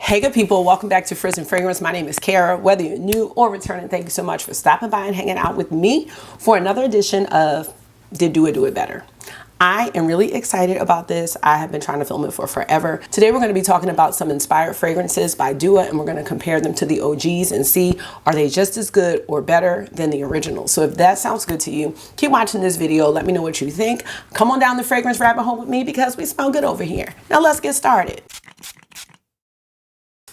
Hey good people, welcome back to Frizz and Fragrance. My name is Kara. Whether you're new or returning, thank you so much for stopping by and hanging out with me for another edition of Did Do It Better. I am really excited about this. I have been trying to film it for forever. Today we're going to be talking about some inspired fragrances by Dua, and we're going to compare them to the OGs and see are they just as good or better than the originals. So if that sounds good to you, keep watching this video. Let me know what you think. Come on down the fragrance rabbit hole with me because we smell good over here. Now let's get started.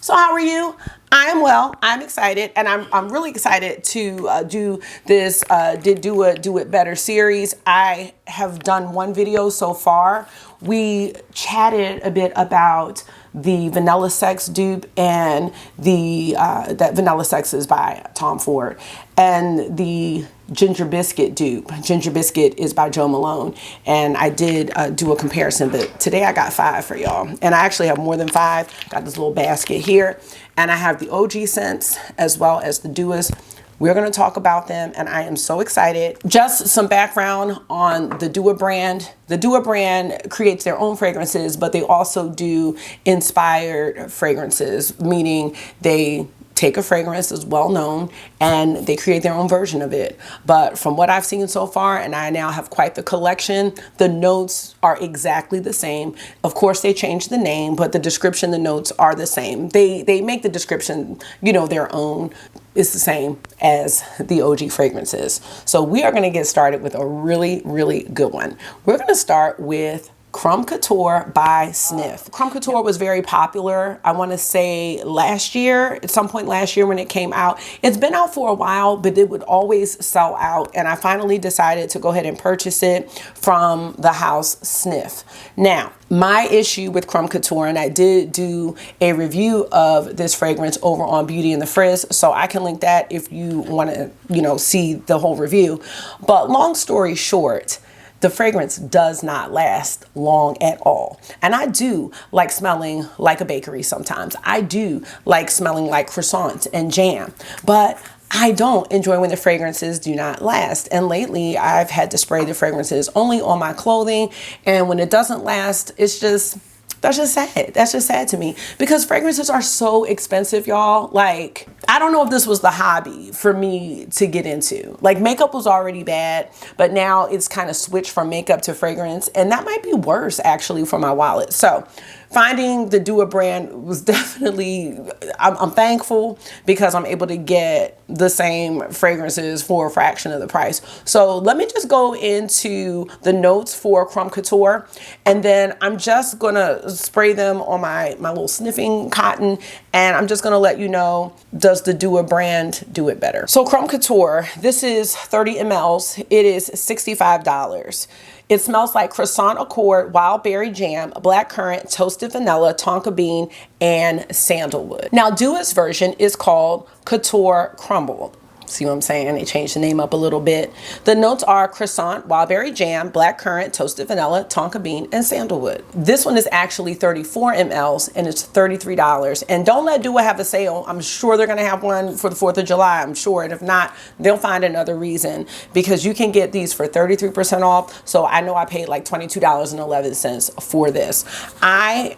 So how are you? I am well. I'm excited, and I'm really excited to do this Did Dua Do It Better series. I have done one video so far. We chatted a bit about the Vanilla Sex dupe and the that Vanilla Sex is by Tom Ford, and the Ginger Biscuit dupe. Ginger Biscuit is by Joe Malone, and I did do a comparison, but today I got 5 for y'all, and I actually have more than 5. Got this little basket here, and I have the OG scents as well as the Duas. We're going to talk about them, and I am so excited. Just some background on the Dua brand. The Dua brand creates their own fragrances, but they also do inspired fragrances, meaning they take a fragrance that's well known and they create their own version of it. But from what I've seen so far, and I now have quite the collection, the notes are exactly the same. Of course, they changed the name, but the description, the notes are the same. They make the description, you know, their own. It's the same as the OG fragrances. So we are going to get started with a really, really good one. We're going to start with Crumb Couture by Sniff. Crumb Couture was very popular, I want to say last year, at some point last year when it came out. It's been out for a while, but it would always sell out, and I finally decided to go ahead and purchase it from the house Sniff. Now, my issue with Crumb Couture, and I did do a review of this fragrance over on Beauty and the Frizz, so I can link that if you want to, you know, see the whole review. But long story short, the fragrance does not last long at all. And I do like smelling like a bakery sometimes. I do like smelling like croissants and jam, but I don't enjoy when the fragrances do not last. And lately I've had to spray the fragrances only on my clothing. And when it doesn't last, it's just, that's just sad. That's just sad to me because fragrances are so expensive, y'all. Like, I don't know if this was the hobby for me to get into. Like, makeup was already bad, but now it's kind of switched from makeup to fragrance, and that might be worse actually for my wallet. So finding the Dua brand was definitely, I'm thankful because I'm able to get the same fragrances for a fraction of the price. So let me just go into the notes for Crumb Couture, and then I'm just gonna spray them on my little sniffing cotton, and I'm just gonna let you know, does the Dua brand do it better? So Crumb Couture, this is 30 mLs. It is $65. It smells like croissant accord, wild berry jam, black currant, toasted vanilla, tonka bean, and sandalwood. Now, Dua's version is called Couture Crumble. See what I'm saying? They changed the name up a little bit. The notes are croissant, wild berry jam, black currant, toasted vanilla, tonka bean, and sandalwood. This one is actually 34 mLs and it's $33. And don't let Dua have a sale. I'm sure they're going to have one for the 4th of July. I'm sure. And if not, they'll find another reason because you can get these for 33% off. So I know I paid like $22.11 for this. I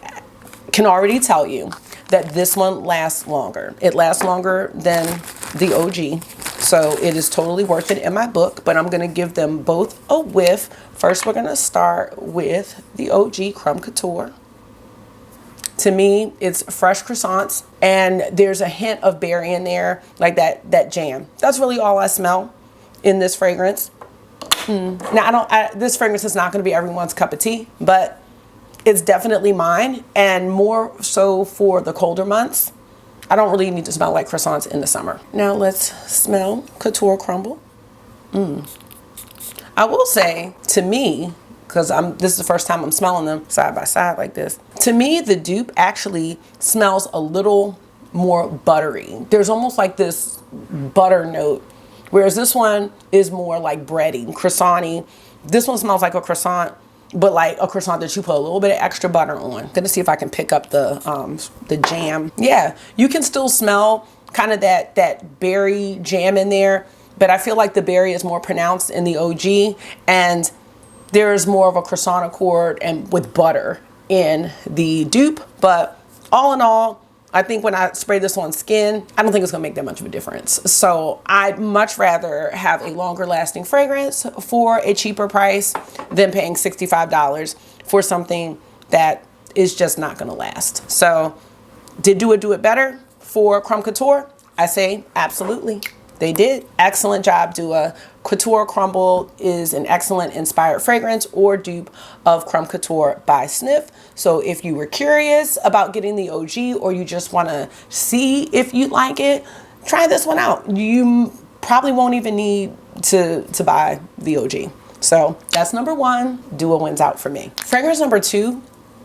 can already tell you that this one lasts longer. It lasts longer than the OG. So it is totally worth it in my book, but I'm gonna give them both a whiff. First, we're gonna start with the OG Crumb Couture. To me, it's fresh croissants, and there's a hint of berry in there, like that jam. That's really all I smell in this fragrance. Now, this fragrance is not gonna be everyone's cup of tea, but it's definitely mine, and more so for the colder months. I don't really need to smell like croissants in the summer. Now let's smell Couture Crumble. I will say, to me, because this is the first time I'm smelling them side by side like this, to me the dupe actually smells a little more buttery. There's almost like this butter note, whereas this one is more like bready, croissant-y. This one smells like a croissant, but like a croissant that you put a little bit of extra butter on. Gonna see if I can pick up the jam. Yeah, you can still smell kind of that berry jam in there, but I feel like the berry is more pronounced in the OG, and there is more of a croissant accord and with butter in the dupe. But all in all, I think when I spray this on skin, I don't think it's gonna make that much of a difference. So I'd much rather have a longer lasting fragrance for a cheaper price than paying $65 for something that is just not gonna last. So did do it better for Crumb Couture? I say absolutely. They did. Excellent job, Dua. Couture Crumble is an excellent inspired fragrance or dupe of Crumb Couture by Sniff. So if you were curious about getting the OG or you just want to see if you like it, try this one out. You probably won't even need to buy the OG. So that's number one. Dua wins out for me. Fragrance number two,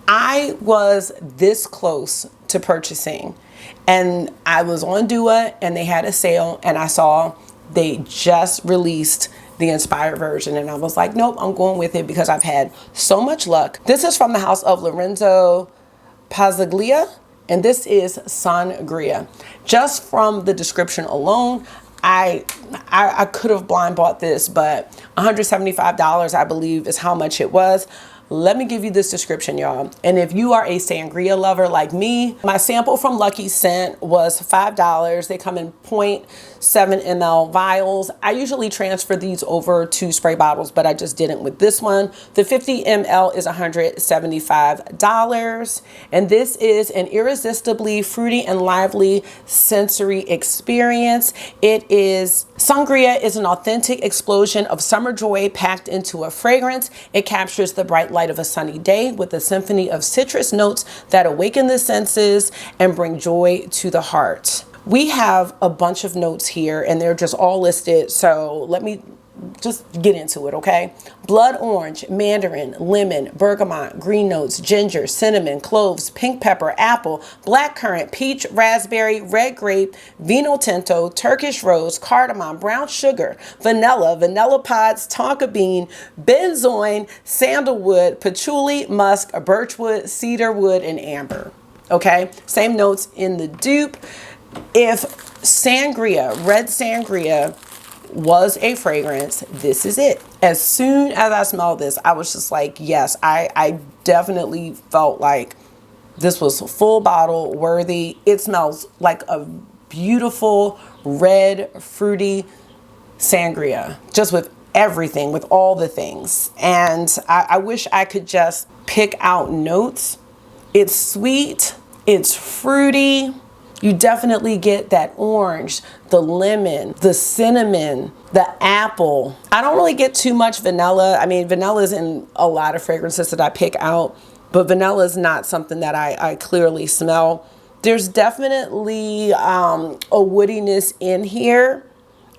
I was this close to purchasing, and I was on Dua and they had a sale and I saw they just released the inspired version and I was like, nope, I'm going with it because I've had so much luck. This is from the house of Lorenzo Pazzaglia and this is Sun-gria. Just from the description alone, I could have blind bought this, but $175 I believe is how much it was. Let me give you this description, y'all. And if you are a sangria lover like me, my sample from Lucky Scent was $5. They come in 0.7 ml vials. I usually transfer these over to spray bottles, but I just didn't with this one. The 50 ml is $175. And this is an irresistibly fruity and lively sensory experience. Sangria is an authentic explosion of summer joy packed into a fragrance. It captures the bright light of a sunny day with a symphony of citrus notes that awaken the senses and bring joy to the heart. We have a bunch of notes here and they're just all listed. So let me just get into it, okay? Blood orange, mandarin, lemon, bergamot, green notes, ginger, cinnamon, cloves, pink pepper, apple, blackcurrant, peach, raspberry, red grape, vino tinto, Turkish rose, cardamom, brown sugar, vanilla pods, tonka bean, benzoin, sandalwood, patchouli, musk, birchwood, cedarwood, and amber. Okay, same notes in the dupe. If sangria, red sangria, was a fragrance, this is it. As soon as I smelled this, I was just like, yes, I definitely felt like this was full bottle worthy. It smells like a beautiful red fruity sangria, just with everything, with all the things. And I wish I could just pick out notes. It's sweet, it's fruity. You definitely get that orange, the lemon, the cinnamon, the apple. I don't really get too much vanilla. I mean, vanilla is in a lot of fragrances that I pick out, but vanilla is not something that I clearly smell. There's definitely a woodiness in here.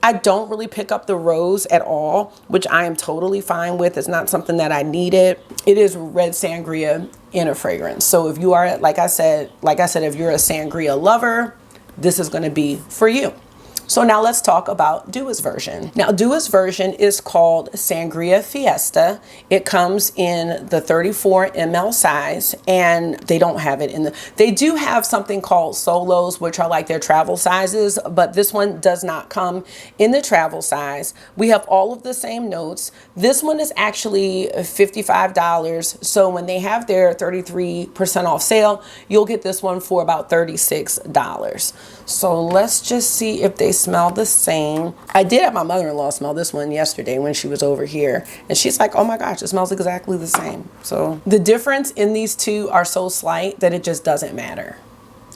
I don't really pick up the rose at all, which I am totally fine with. It's not something that I needed. It is red sangria in a fragrance. So if you are, like I said, if you're a sangria lover, this is going to be for you. So now let's talk about Dua's version. Now Dua's version is called Sangria Fiesta. It comes in the 34 ml size and they don't have it in they do have something called solos, which are like their travel sizes, but this one does not come in the travel size. We have all of the same notes. This one is actually $55. So when they have their 33% off sale, you'll get this one for about $36. So let's just see if they smell the same. I did have my mother-in-law smell this one yesterday when she was over here and she's like, oh my gosh, it smells exactly the same. So the difference in these two are so slight that it just doesn't matter,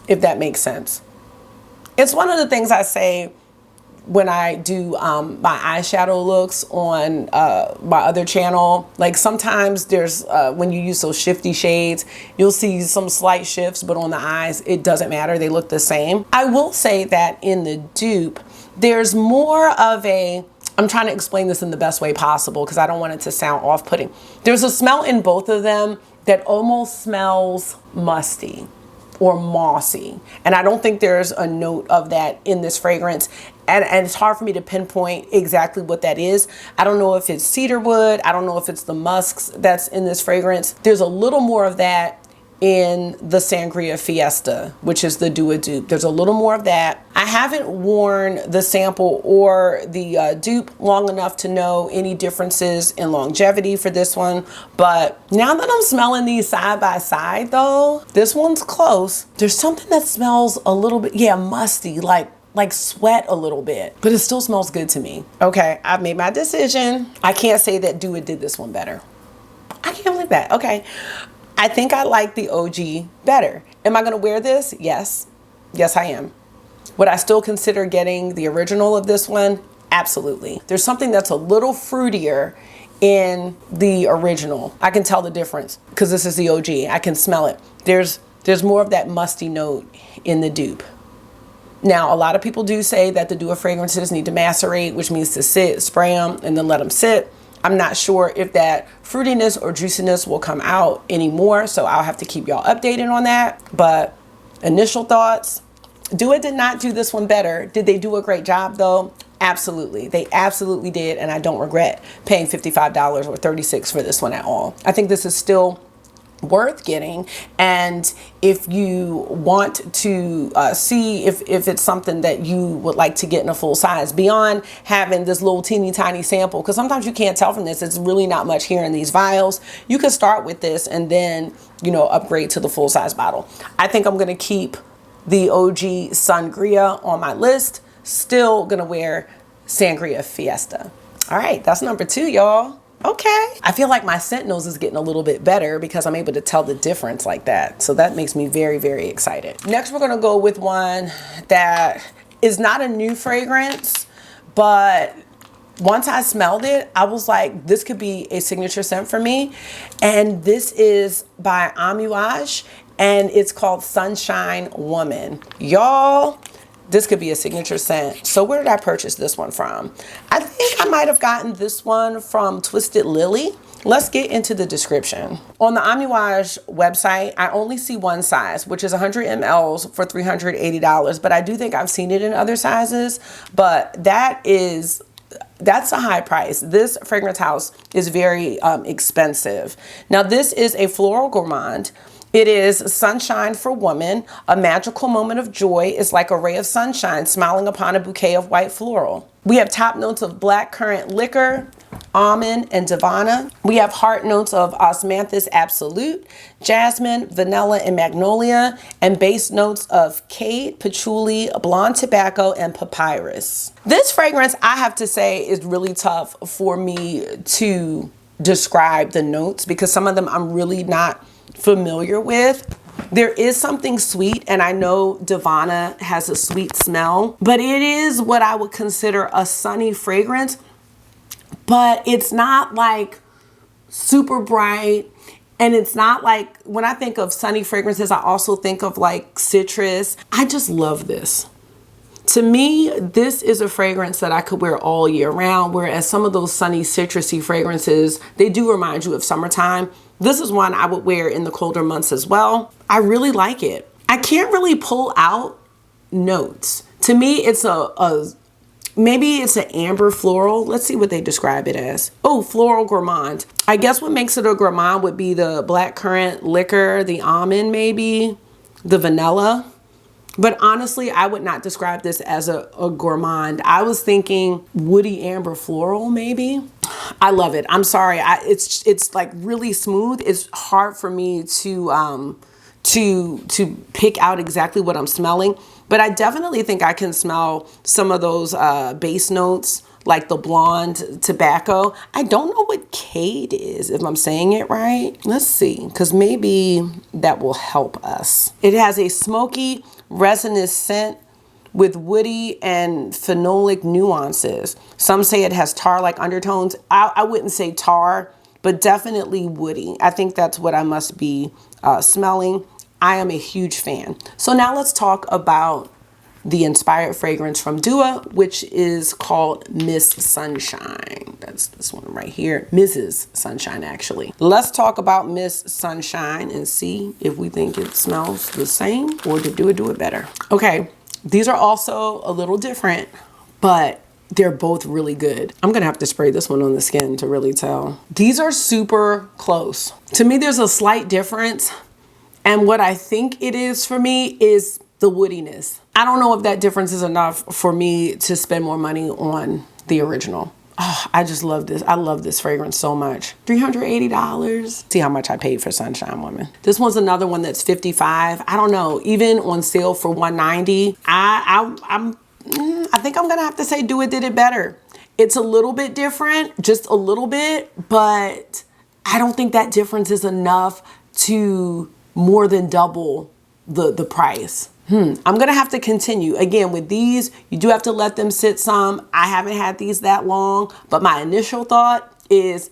if that makes sense. It's one of the things I say when I do my eyeshadow looks on my other channel. Like sometimes there's when you use those shifty shades, you'll see some slight shifts, but on the eyes it doesn't matter, they look the same. I will say that in the dupe there's more of a, I'm trying to explain this in the best way possible because I don't want it to sound off-putting. There's a smell in both of them that almost smells musty or mossy. And I don't think there's a note of that in this fragrance. And it's hard for me to pinpoint exactly what that is. I don't know if it's cedarwood. I don't know if it's the musks that's in this fragrance. There's a little more of that in the Sangria Fiesta, which is the Do It dupe. There's a little more of that. I haven't worn the sample or the dupe long enough to know any differences in longevity for this one. But now that I'm smelling these side by side though, this one's close. There's something that smells a little bit, yeah, musty, like sweat a little bit, but it still smells good to me. Okay, I've made my decision. I can't say that Do It did this one better. I can't believe that. Okay. I think I like the OG better. Am I gonna wear this? Yes. Yes, I am. Would I still consider getting the original of this one? Absolutely. There's something that's a little fruitier in the original. I can tell the difference because this is the OG. I can smell it. There's more of that musty note in the dupe. Now, a lot of people do say that the Do It fragrances need to macerate, which means to sit, spray them, and then let them sit. I'm not sure if that fruitiness or juiciness will come out anymore, so I'll have to keep y'all updated on that. But initial thoughts, Do It did not do this one better. Did they do a great job though? Absolutely. They absolutely did, and I don't regret paying $55 or $36 for this one at all. I think this is still worth getting, and if you want to see if it's something that you would like to get in a full size beyond having this little teeny tiny sample, because sometimes you can't tell from this, it's really not much here in these vials. You can start with this and then, you know, upgrade to the full size bottle. I think I'm going to keep the OG Sun-gria on my list. Still gonna wear Sangria Fiesta. All right, that's number 2, y'all. Okay. I feel like my scent nose is getting a little bit better because I'm able to tell the difference like that. So that makes me very, very excited. Next, we're gonna go with one that is not a new fragrance, but once I smelled it, I was like, this could be a signature scent for me. And this is by Amouage, and it's called Sunshine Woman. Y'all, this could be a signature scent. So where did I purchase this one from? I think I might have gotten this one from Twisted Lily. Let's get into the description. On the Amouage website, I only see one size, which is 100 mLs for $380. But I do think I've seen it in other sizes. But that's a high price. This fragrance house is very expensive. Now this is a floral gourmand. It is Sunshine for Woman. A magical moment of joy is like a ray of sunshine smiling upon a bouquet of white floral. We have top notes of black currant liquor, almond, and divana. We have heart notes of osmanthus absolute, jasmine, vanilla, and magnolia, and base notes of cade, patchouli, blonde tobacco, and papyrus. This fragrance, I have to say, is really tough for me to describe the notes because some of them I'm really not familiar with. There is something sweet, and I know divana has a sweet smell, but it is what I would consider a sunny fragrance, but it's not like super bright. And it's not like, when I think of sunny fragrances, I also think of like citrus. I just love this. To me, this is a fragrance that I could wear all year round, whereas some of those sunny citrusy fragrances, they do remind you of summertime. This is one I would wear in the colder months as well. I really like it. I can't really pull out notes. To me, it's maybe it's an amber floral. Let's see what they describe it as. Oh, floral gourmand. I guess what makes it a gourmand would be the black currant liquor, the almond maybe, the vanilla. But honestly, I would not describe this as a gourmand. I was thinking woody amber floral maybe. I love it. I'm sorry. It's like really smooth. It's hard for me to pick out exactly what I'm smelling. But I definitely think I can smell some of those base notes, like the blonde tobacco. I don't know what cade is, if I'm saying it right. Let's see, because maybe that will help us. It has a smoky, resinous scent with woody and phenolic nuances. Some say it has tar-like undertones. I wouldn't say tar, but definitely woody. I think that's what I must be smelling. I am a huge fan. So now let's talk about the inspired fragrance from Dua, which is called Miss Sunshine. That's this one right here. Mrs. Sunshine, actually. Let's talk about Miss Sunshine and see if we think it smells the same or did Dua do it better. Okay, these are also a little different, but they're both really good. I'm gonna have to spray this one on the skin to really tell. These are super close. To me, there's a slight difference And what I think it is for me is the woodiness. I don't know if that difference is enough for me to spend more money on the original. Oh, I just love this. I love this fragrance so much. $380. See how much I paid for Sunshine Woman. This one's another one that's $55. I don't know. Even on sale for $190. I think I'm gonna have to say Do It Did It better. It's a little bit different, just a little bit, but I don't think that difference is enough to more than double the price. I'm gonna have to continue. Again, with these, you do have to let them sit some. I haven't had these that long, but my initial thought is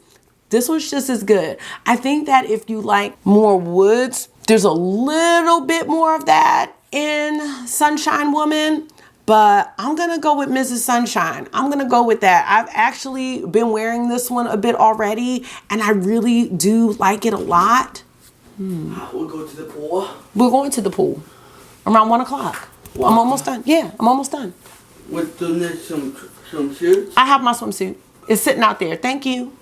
this one's just as good. I think that if you like more woods, there's a little bit more of that in Sunshine Woman, but I'm gonna go with Mrs. Sunshine. I'm gonna go with that. I've actually been wearing this one a bit already, and I really do like it a lot. We'll go to the pool. We're going to the pool around 1 o'clock. Wow. I'm almost done. Yeah, I'm almost done. With some shirts? I have my swimsuit. It's sitting out there. Thank you.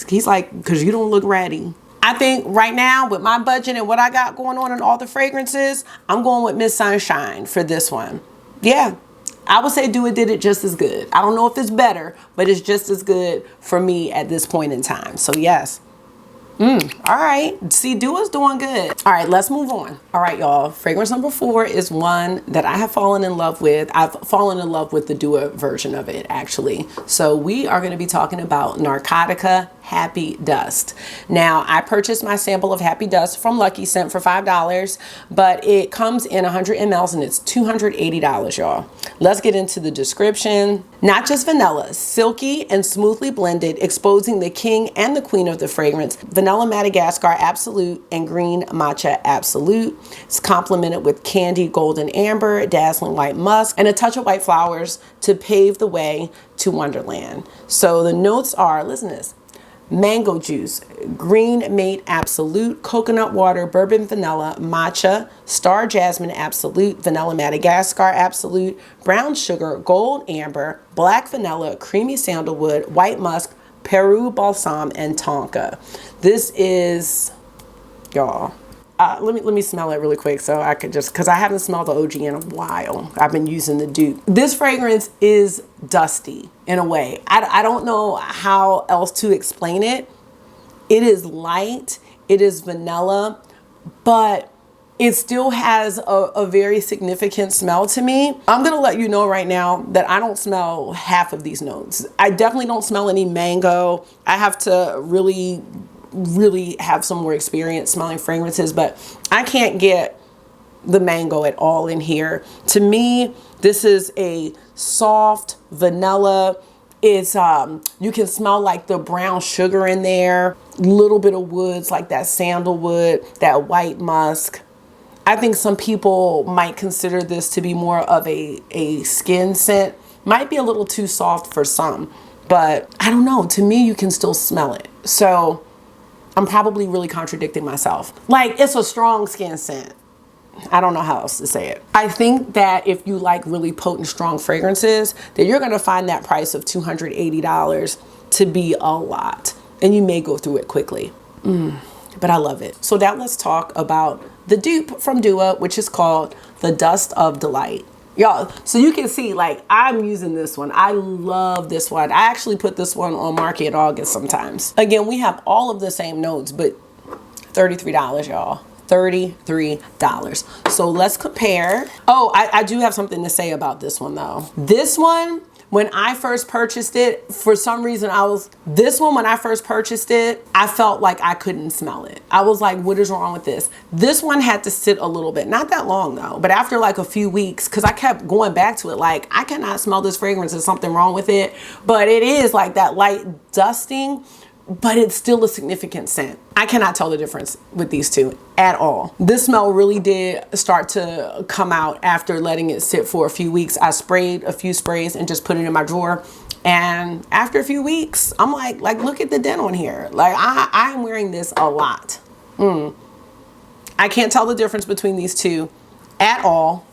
He's like, because you don't look ready. I think right now with my budget and what I got going on and all the fragrances, I'm going with Miss Sunshine for this one. Yeah, I would say Do It Did It just as good. I don't know if it's better, but it's just as good for me at this point in time. So yes. All right. See, Dua's doing good. All right, let's move on. All right, y'all. Fragrance number 4 is one that I have fallen in love with. I've fallen in love with the Dua version of it, actually. So we are going to be talking about Narcotica Happy Dust. Now, I purchased my sample of Happy Dust from Lucky Scent for $5, but it comes in 100 mLs and it's $280, y'all. Let's get into the description. Not just vanilla, silky and smoothly blended, exposing the king and the queen of the fragrance. Vanilla Madagascar Absolute and green matcha Absolute. It's complemented with candy golden amber, dazzling white musk, and a touch of white flowers to pave the way to Wonderland. So the notes are, listen to this: mango juice, green mate Absolute, coconut water, bourbon vanilla, matcha, star jasmine Absolute, vanilla Madagascar Absolute, brown sugar, gold amber, black vanilla, creamy sandalwood, white musk, Peru balsam, and tonka. This is, y'all, let me smell it really quick so I could just, because I haven't smelled the OG in a while. I've been using the dupe. This fragrance is dusty in a way. I don't know how else to explain it. It is light, it is vanilla, but it still has a very significant smell to me. I'm gonna let you know right now that I don't smell half of these notes. I definitely don't smell any mango. I have to really have some more experience smelling fragrances, but I can't get the mango at all in here. To me, this is a soft vanilla. It's you can smell like the brown sugar in there, little bit of woods like that sandalwood, that white musk. I think some people might consider this to be more of a skin scent. Might be a little too soft for some, but I don't know. To me, you can still smell it. So I'm probably really contradicting myself. Like, it's a strong skin scent. I don't know how else to say it. I think that if you like really potent, strong fragrances, that you're gonna find that price of $280 to be a lot. And you may go through it quickly. But I love it. So now let's talk about the dupe from Dua, which is called the Dust of Delight. Y'all, so you can see, like, I'm using this one. I love this one. I actually put this one on Market August sometimes. Again, we have all of the same notes, but $33, y'all. $33. So let's compare. Oh, I do have something to say about this one though. This one, when I first purchased it, for some reason when I first purchased it, I felt like I couldn't smell it. I was like, what is wrong with this? This one had to sit a little bit, not that long though, but after like a few weeks, cause I kept going back to it, like, I cannot smell this fragrance, there's something wrong with it. But it is like that light dusting, but it's still a significant scent. I cannot tell the difference with these two at all. This smell really did start to come out after letting it sit for a few weeks. I sprayed a few sprays and just put it in my drawer. And after a few weeks, I'm like look at the dent on here. Like, I'm wearing this a lot. I can't tell the difference between these two at all.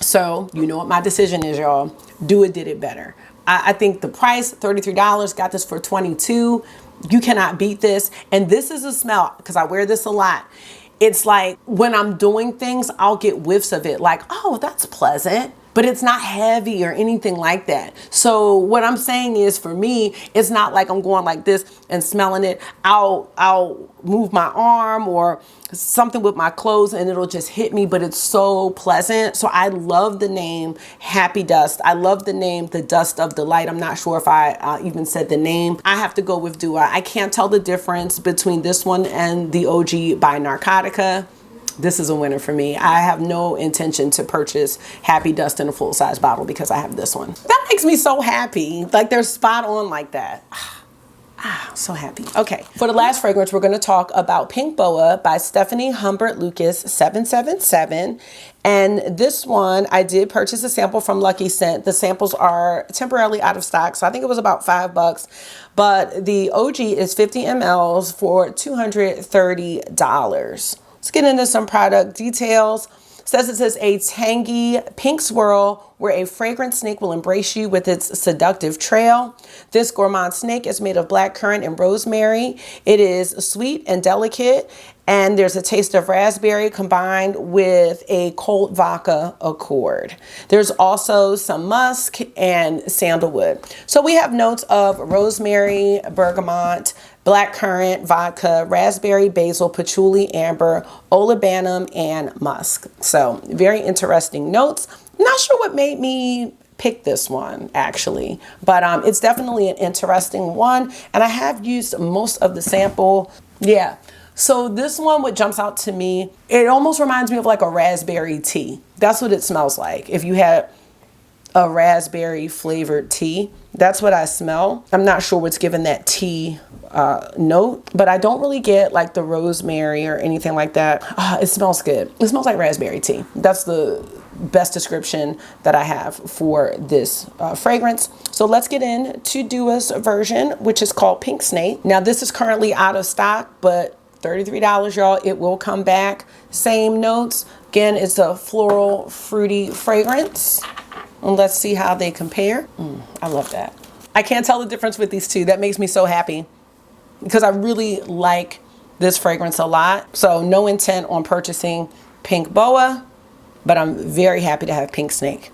So you know what my decision is, y'all. Dua did it better. I think the price, $33, got this for $22. You cannot beat this. And this is a smell, because I wear this a lot. it's like when I'm doing things, I'll get whiffs of it like, oh, that's pleasant. But it's not heavy or anything like that. So what I'm saying is, for me, it's not like I'm going like this and smelling it. I'll move my arm or something with my clothes and it'll just hit me, but it's so pleasant. So I love the name Happy Dust. I love the name The Dust of Delight. I'm not sure if I even said the name. I have to go with Dua. I can't tell the difference between this one and the OG by Narcotica. This is a winner for me. I have no intention to purchase Happy Dust in a full-size bottle because I have this one. That makes me so happy. Like, they're spot on like that. So happy. Okay, for the last fragrance, we're going to talk about Pink Boa by Stéphanie Humbert Lucas 777. And this one, I did purchase a sample from Lucky Scent. The samples are temporarily out of stock, so I think it was about $5. But the OG is 50 mLs for $230. Let's get into some product details. It says a tangy pink swirl where a fragrant snake will embrace you with its seductive trail. This gourmand snake is made of blackcurrant and rosemary. It is sweet and delicate, and there's a taste of raspberry combined with a cold vodka accord. There's also some musk and sandalwood. So we have notes of rosemary, bergamot, blackcurrant, vodka, raspberry, basil, patchouli, amber, olibanum, and musk. So very interesting notes. I'm not sure what made me pick this one actually, but it's definitely an interesting one. And I have used most of the sample. Yeah. So this one, what jumps out to me, it almost reminds me of like a raspberry tea. That's what it smells like. If you had a raspberry flavored tea, that's what I smell. I'm not sure what's given that tea note, but I don't really get like the rosemary or anything like that. It smells good. It smells like raspberry tea. That's the best description that I have for this fragrance. So let's get into Dua's version, which is called Pink Snake. Now this is currently out of stock, but $33, y'all. It will come back. Same notes. Again, it's a floral, fruity fragrance. And let's see how they compare. I love that. I can't tell the difference with these two. That makes me so happy because I really like this fragrance a lot. So no intent on purchasing Pink Boa, but I'm very happy to have Pink Snake.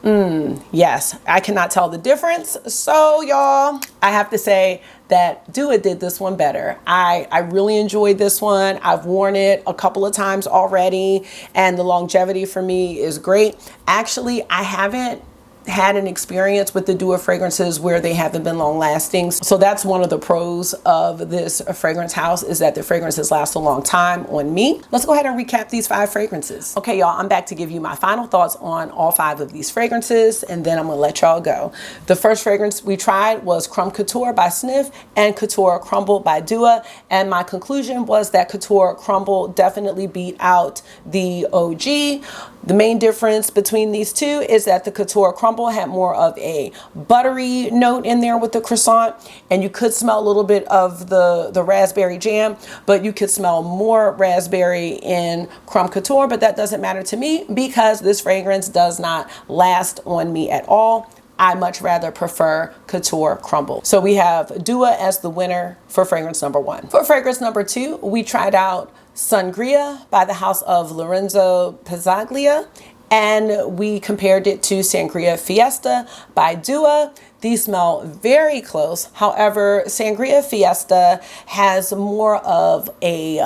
Yes, I cannot tell the difference. So y'all, I have to say that Dua did this one better. I really enjoyed this one. I've worn it a couple of times already, and the longevity for me is great. Actually, I haven't had an experience with the Dua fragrances where they haven't been long lasting. So that's one of the pros of this fragrance house, is that the fragrances last a long time on me. Let's go ahead and recap these 5 fragrances. Okay, y'all, I'm back to give you my final thoughts on all 5 of these fragrances, and then I'm gonna let y'all go. The first fragrance we tried was Crumb Couture by Sniff and Couture Crumble by Dua, and my conclusion was that Couture Crumble definitely beat out the OG. The main difference between these two is that the Couture Crumble had more of a buttery note in there with the croissant, and you could smell a little bit of the raspberry jam, but you could smell more raspberry in Crumb Couture, but that doesn't matter to me because this fragrance does not last on me at all. I much rather prefer Couture Crumble. So we have Dua as the winner for fragrance number 1. For fragrance number 2, we tried out Sun-gria by the house of Lorenzo Pazzaglia, and we compared it to Sangria Fiesta by Dua. These smell very close. However, Sangria Fiesta has more of a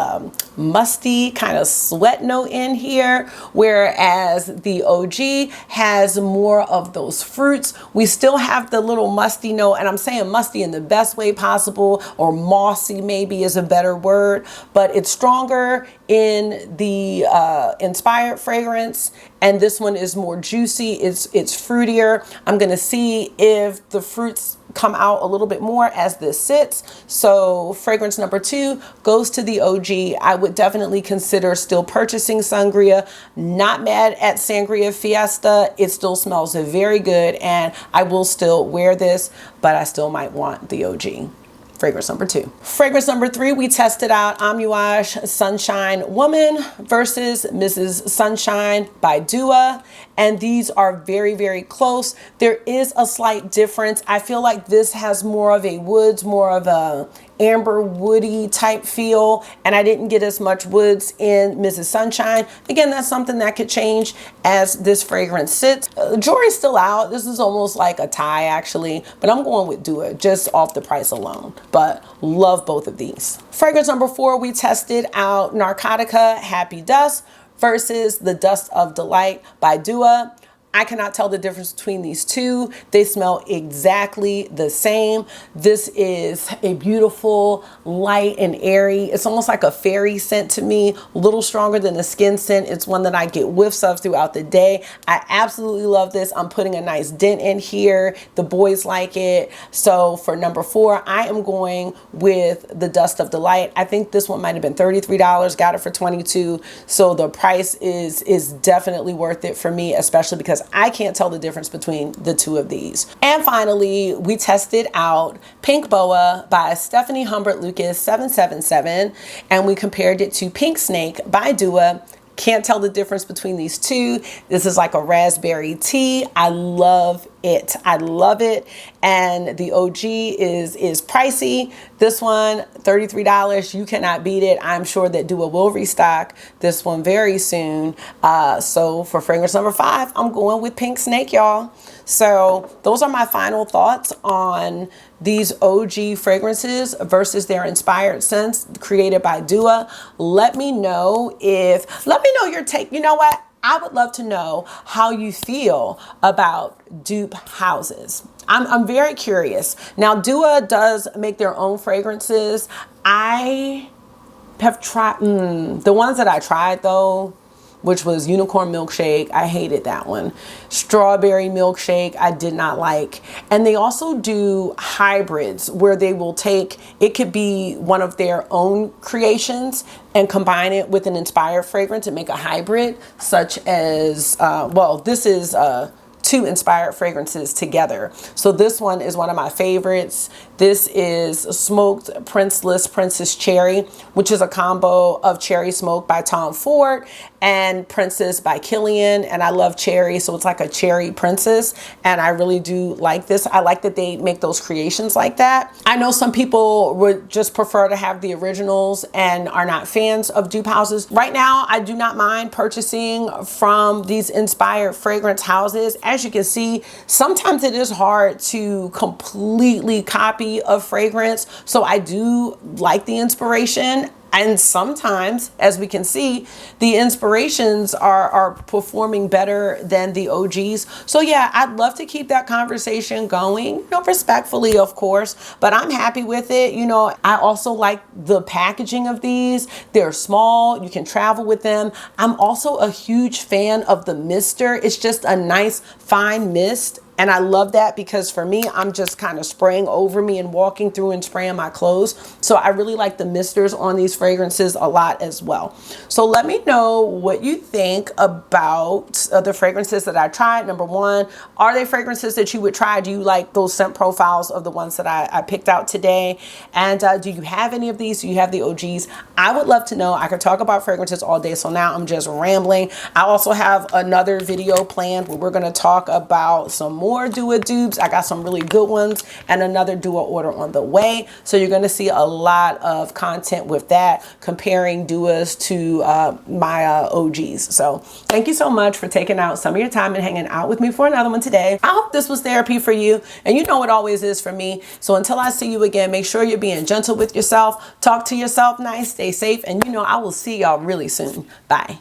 musty kind of sweat note in here, whereas the OG has more of those fruits. We still have the little musty note, and I'm saying musty in the best way possible, or mossy maybe is a better word, but it's stronger in the inspired fragrance, and this one is more juicy. It's fruitier. I'm gonna see if the fruits come out a little bit more as this sits. So fragrance number 2 goes to the OG. I would definitely consider still purchasing Sangria. Not mad at Sangria Fiesta. It still smells very good, and I will still wear this, but I still might want the OG. Fragrance number 2. Fragrance number 3, we tested out Amouage Sunshine Woman versus Mrs. Sunshine by Dua, and these are very, very close. There is a slight difference. I feel like this has more of a woods, more of a amber woody type feel, and I didn't get as much woods in Mrs. Sunshine. Again, that's something that could change as this fragrance sits. Jury's still out. This is almost like a tie actually, but I'm going with Do It just off the price alone, but love both of these. Fragrance number 4, we tested out Narcotica Happy Dust versus the Dust of Delight by Dua. I cannot tell the difference between these two. They smell exactly the same. This is a beautiful, light and airy. It's almost like a fairy scent to me, a little stronger than the skin scent. It's one that I get whiffs of throughout the day. I absolutely love this. I'm putting a nice dent in here. The boys like it. So for number 4, I am going with the Dust of Delight. I think this one might have been $33, got it for $22. So the price is definitely worth it for me, especially because I can't tell the difference between the two of these. And finally, we tested out Pink Boa by Stéphanie Humbert Lucas 777, and we compared it to Pink Snake by Dua. Can't tell the difference between these two. This is like a raspberry tea. I love it. I love it. And the OG is pricey. This one, $33. You cannot beat it. I'm sure that Dua will restock this one very soon. So for fragrance number 5, I'm going with Pink Snake, y'all. So those are my final thoughts on these OG fragrances versus their inspired scents created by Dua. Let me know your take. You know what? I would love to know how you feel about dupe houses. I'm very curious. Now, Dua does make their own fragrances. I have tried, the ones that I tried though, which was Unicorn Milkshake. I hated that one. Strawberry Milkshake, I did not like. And they also do hybrids where they will take, it could be one of their own creations and combine it with an inspired fragrance and make a hybrid, such as, well, this is 2 inspired fragrances together. So this one is one of my favorites. This is Smoked Princeless Princess Cherry, which is a combo of Cherry Smoke by Tom Ford and Princess by Killian. And I love cherry, so it's like a cherry princess. And I really do like this. I like that they make those creations like that. I know some people would just prefer to have the originals and are not fans of dupe houses. Right now, I do not mind purchasing from these inspired fragrance houses. As you can see, sometimes it is hard to completely copy a fragrance. So I do like the inspiration. And sometimes, as we can see, the inspirations are performing better than the OGs. So yeah, I'd love to keep that conversation going, you know, respectfully, of course, but I'm happy with it. You know, I also like the packaging of these. They're small, you can travel with them. I'm also a huge fan of the mister. It's just a nice fine mist. And I love that because for me, I'm just kind of spraying over me and walking through and spraying my clothes. So I really like the misters on these fragrances a lot as well. So let me know what you think about the fragrances that I tried. Number 1, are they fragrances that you would try? Do you like those scent profiles of the ones that I picked out today? And do you have any of these? Do you have the OGs? I would love to know. I could talk about fragrances all day. So now I'm just rambling. I also have another video planned where we're going to talk about some more Dua dupes. I got some really good ones and another Dua order on the way. So you're going to see a lot of content with that, comparing Duas to my OGs. So thank you so much for taking out some of your time and hanging out with me for another one today. I hope this was therapy for you. And you know it always is for me. So until I see you again, make sure you're being gentle with yourself. Talk to yourself nice, stay safe. And you know I will see y'all really soon. Bye.